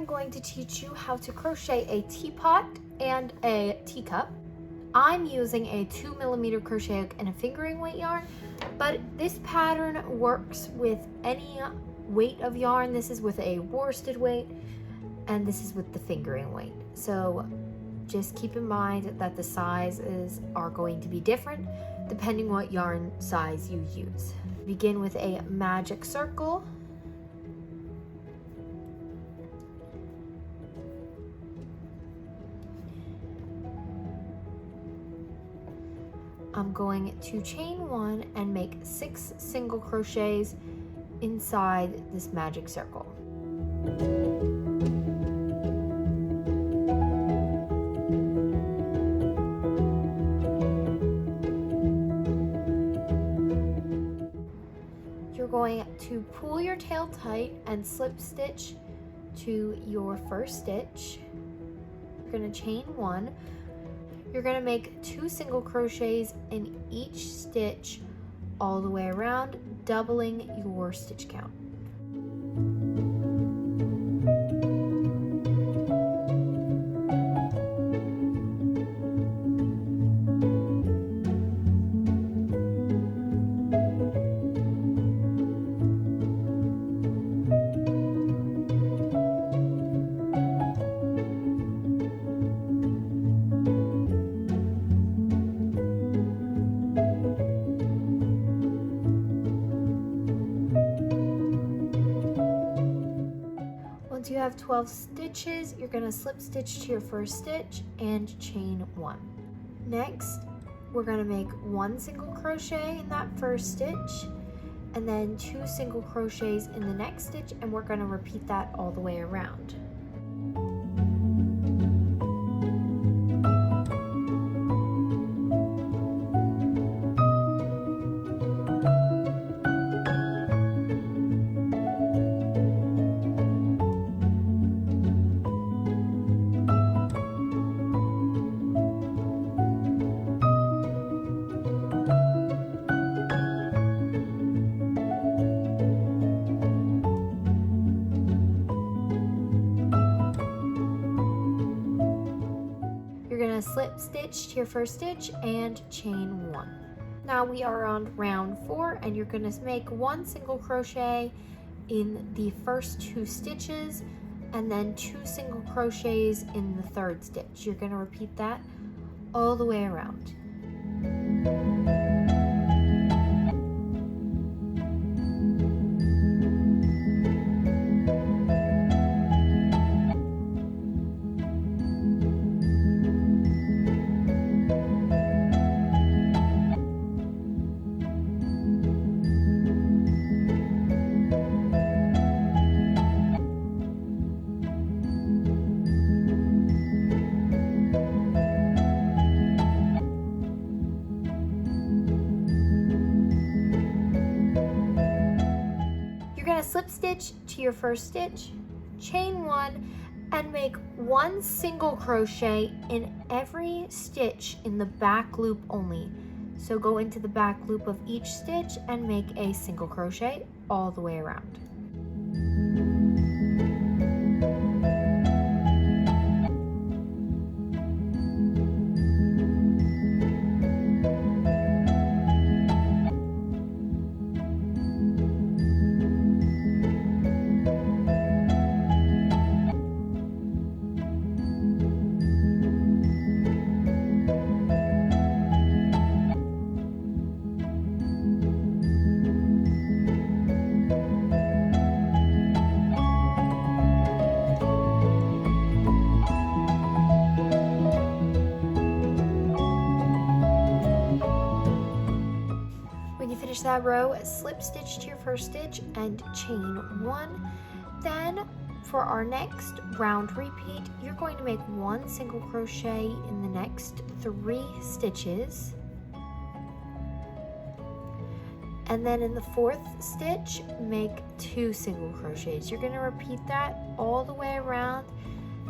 I'm going to teach you how to crochet a teapot and a teacup. I'm using a 2mm crochet hook and a fingering weight yarn, but this pattern works with any weight of yarn. This is with a worsted weight, and this is with the fingering weight. So just keep in mind that the sizes are going to be different depending what yarn size you use. Begin with a magic circle. I'm going to chain one and make 6 single crochets inside this magic circle. You're going to pull your tail tight and slip stitch to your first stitch. You're going to chain one. You're going to make 2 single crochets in each stitch all the way around, doubling your stitch count. Once you have 12 stitches, you're going to slip stitch to your first stitch and chain one. Next, we're going to make 1 single crochet in that first stitch, and then 2 single crochets in the next stitch, and we're going to repeat that all the way around. Slip stitch to your first stitch and chain one. Now we are on round 4, and you're going to make 1 single crochet in the first 2 stitches and then 2 single crochets in the third stitch. You're going to repeat that all the way around. Slip stitch to your first stitch, chain one, and make 1 single crochet in every stitch in the back loop only. So go into the back loop of each stitch and make a single crochet all the way around. Finish that row, slip stitch to your first stitch and chain one. Then for our next round repeat, you're going to make 1 single crochet in the next 3 stitches, and then in the 4th stitch make 2 single crochets. You're going to repeat that all the way around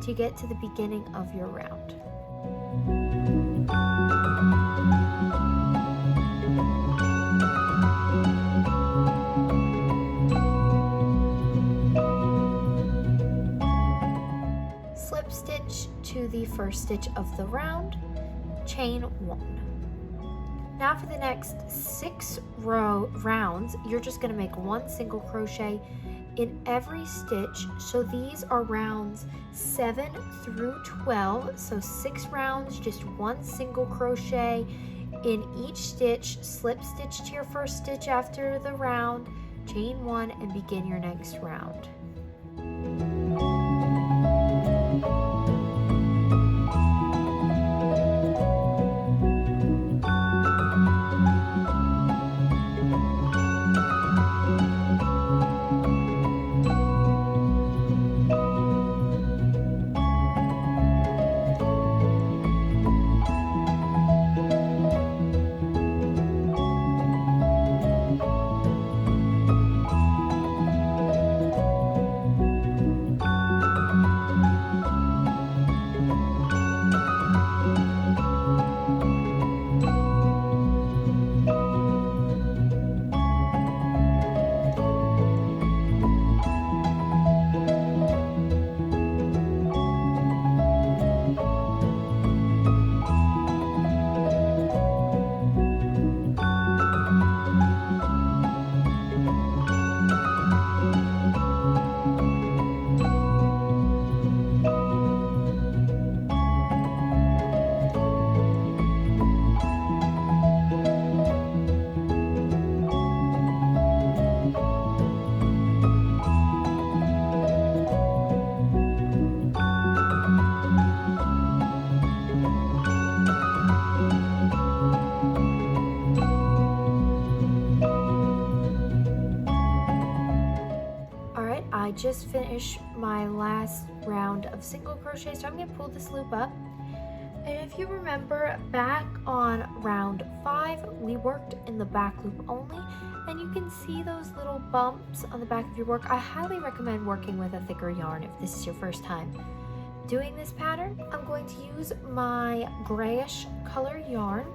to get to the beginning of your round. stitch to the first stitch of the round, chain 1. Now for the next 6 rounds, you're just going to make 1 single crochet in every stitch. So these are rounds 7 through 12, so 6 rounds, just 1 single crochet in each stitch. Slip stitch to your first stitch after the round, chain 1, and begin your next round. I just finished my last round of single crochet, so I'm going to pull this loop up. And if you remember, back on round 5, we worked in the back loop only, and you can see those little bumps on the back of your work. I highly recommend working with a thicker yarn if this is your first time doing this pattern. I'm going to use my grayish color yarn,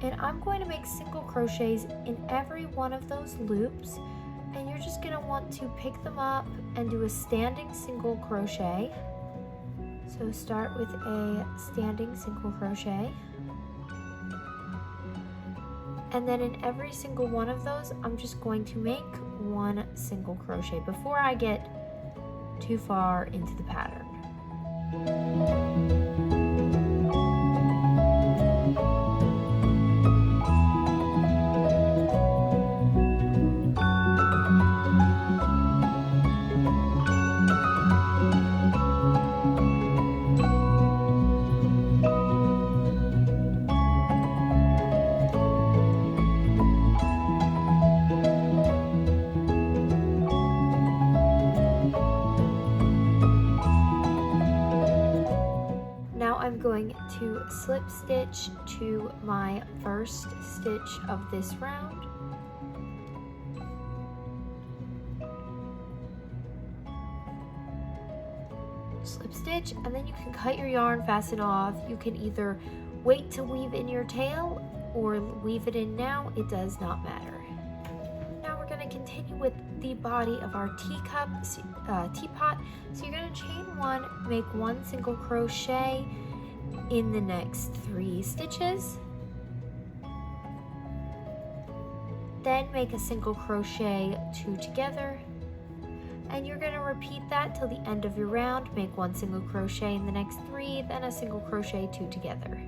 and I'm going to make single crochets in every one of those loops. And you're just going to want to pick them up and do a standing single crochet. So start with a standing single crochet. And then in every single one of those, I'm just going to make 1 single crochet before I get too far into the pattern. I'm going to slip stitch to my first stitch of this round. Slip stitch, and then you can cut your yarn, fasten off. You can either wait to weave in your tail or weave it in now, it does not matter. Now we're going to continue with the body of our teapot. So you're going to chain 1, make 1 single crochet in the next 3 stitches, then make a single crochet 2 together, and you're going to repeat that till the end of your round. Make 1 single crochet in the next 3, then a single crochet 2 together.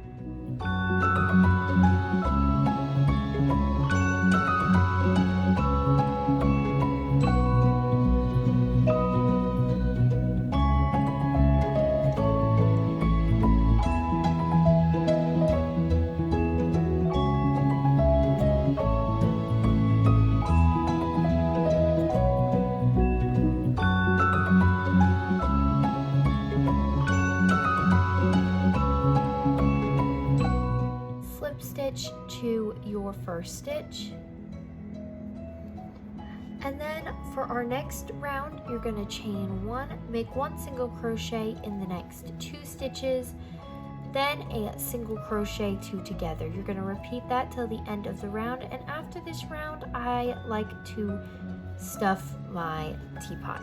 Stitch to your first stitch, and then for our next round you're going to chain 1, make 1 single crochet in the next 2 stitches, then a single crochet 2 together. You're going to repeat that till the end of the round, and after this round I like to stuff my teapot.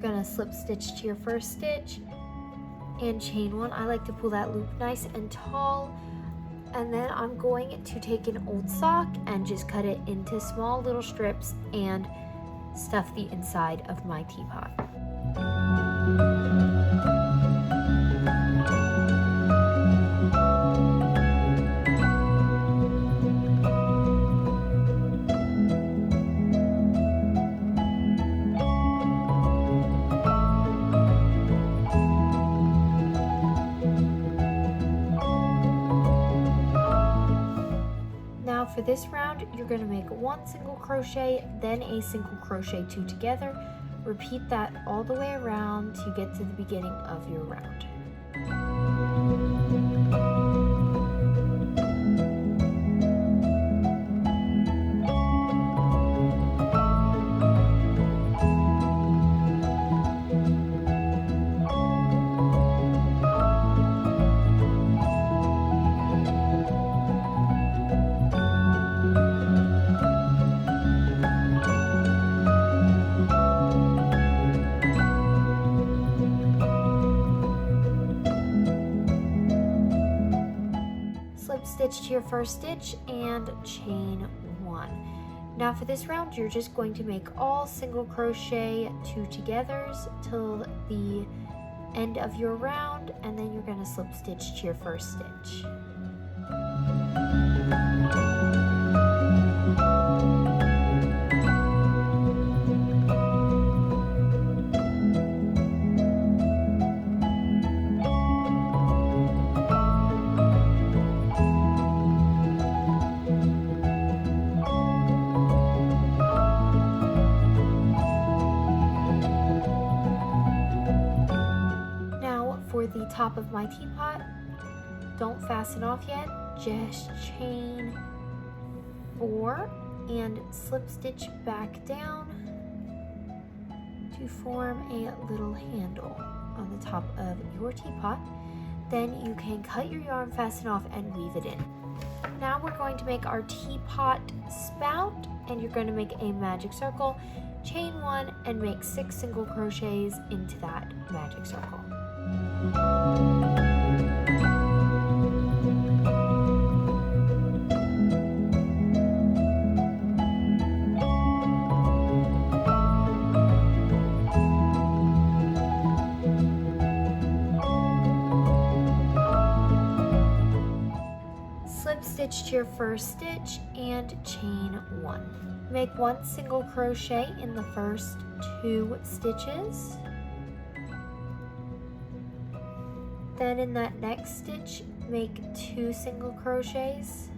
you're gonna slip stitch to your first stitch and chain one. I like to pull that loop nice and tall. And then I'm going to take an old sock and just cut it into small little strips and stuff the inside of my teapot. For this round, you're going to make one single crochet, then a single crochet, two together. Repeat that all the way around to get to the beginning of your round. Slip stitch to your first stitch and chain one. Now for this round, you're just going to make all single crochet two togethers till the end of your round, and then you're going to slip stitch to your first stitch. For the top of my teapot, don't fasten off yet, just chain 4 and slip stitch back down to form a little handle on the top of your teapot. Then you can cut your yarn, fasten off, and weave it in. Now we're going to make our teapot spout, and you're going to make a magic circle, chain 1, and make 6 single crochets into that magic circle. Slip stitch to your first stitch and chain 1. Make 1 single crochet in the first 2 stitches. Then in that next stitch, make 2 single crochets.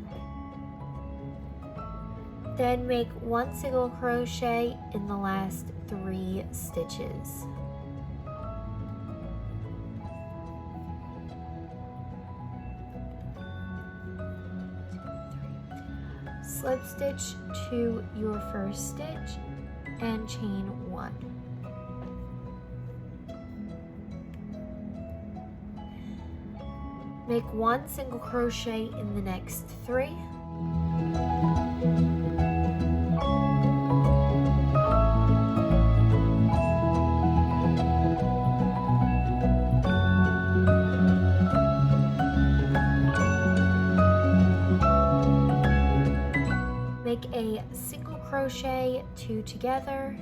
Then make 1 single crochet in the last 3 stitches. Slip stitch to your first stitch and chain 1. Make 1 single crochet in the next 3. Make a single crochet, 2 together.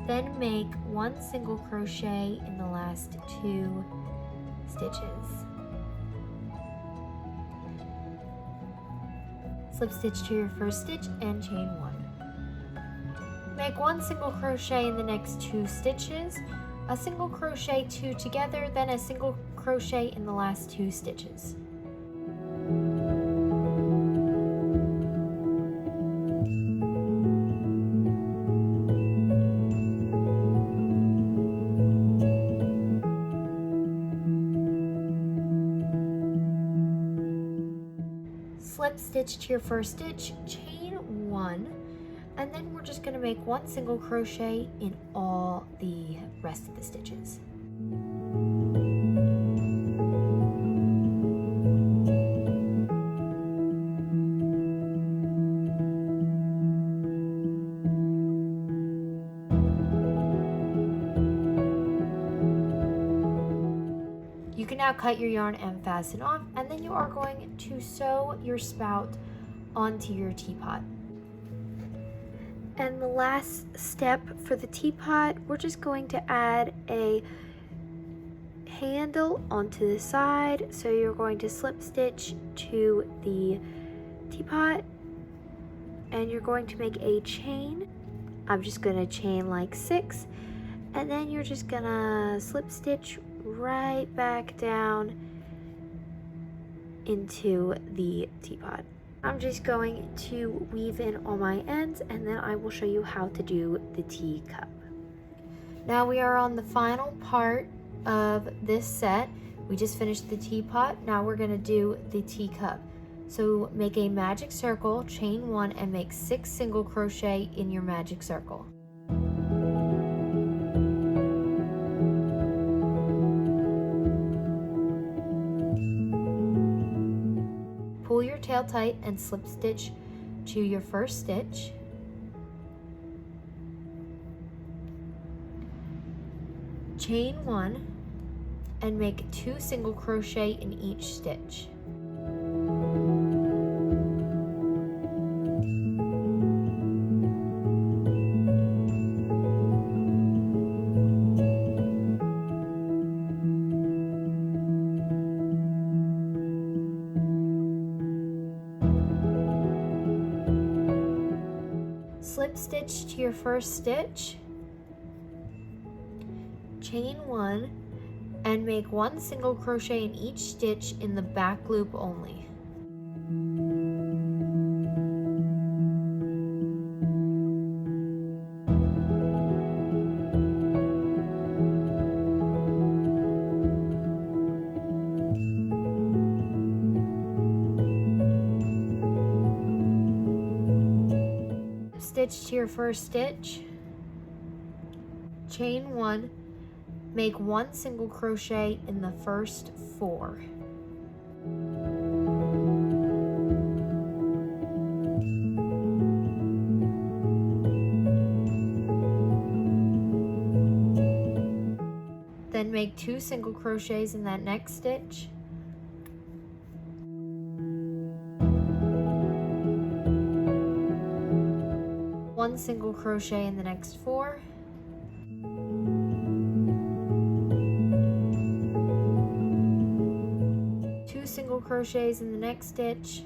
Then make 1 single crochet in the last 2 stitches. Slip stitch to your first stitch and chain 1. Make 1 single crochet in the next 2 stitches, a single crochet, 2 together, then a single crochet in the last 2 stitches. Slip stitch to your first stitch, chain 1, and then we're just going to make 1 single crochet in all the rest of the stitches. Now cut your yarn and fasten off, and then you are going to sew your spout onto your teapot. And the last step for the teapot, we're just going to add a handle onto the side. So you're going to slip stitch to the teapot, and you're going to make a chain. I'm just going to chain like 6, and then you're just going to slip stitch right back down into the teapot. I'm just going to weave in all my ends, and then I will show you how to do the teacup. Now we are on the final part of this set. We just finished the teapot. Now we're going to do the teacup. So make a magic circle, chain 1, and make 6 single crochet in your magic circle. Pull your tail tight and slip stitch to your first stitch. Chain 1 and make 2 single crochet in each stitch. Slip stitch to your first stitch, chain 1, and make 1 single crochet in each stitch in the back loop only. Stitch to your first stitch, chain 1, make 1 single crochet in the first 4. Then make 2 single crochets in that next stitch. One single crochet in the next 4. Two single crochets in the next stitch.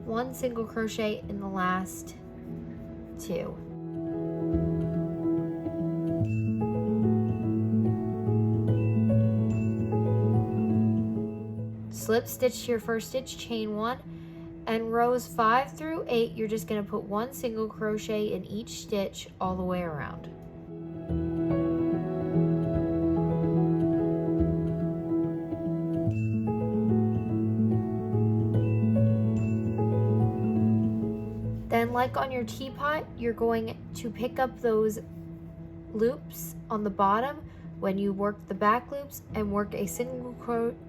One single crochet in the last 2. Slip stitch to your first stitch, chain 1, and rows 5 through 8, you're just going to put 1 single crochet in each stitch all the way around. Then, like on your teapot, you're going to pick up those loops on the bottom when you work the back loops and work a single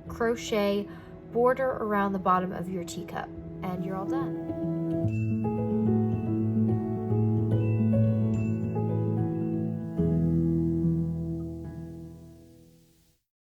crochet border around the bottom of your teacup, and you're all done.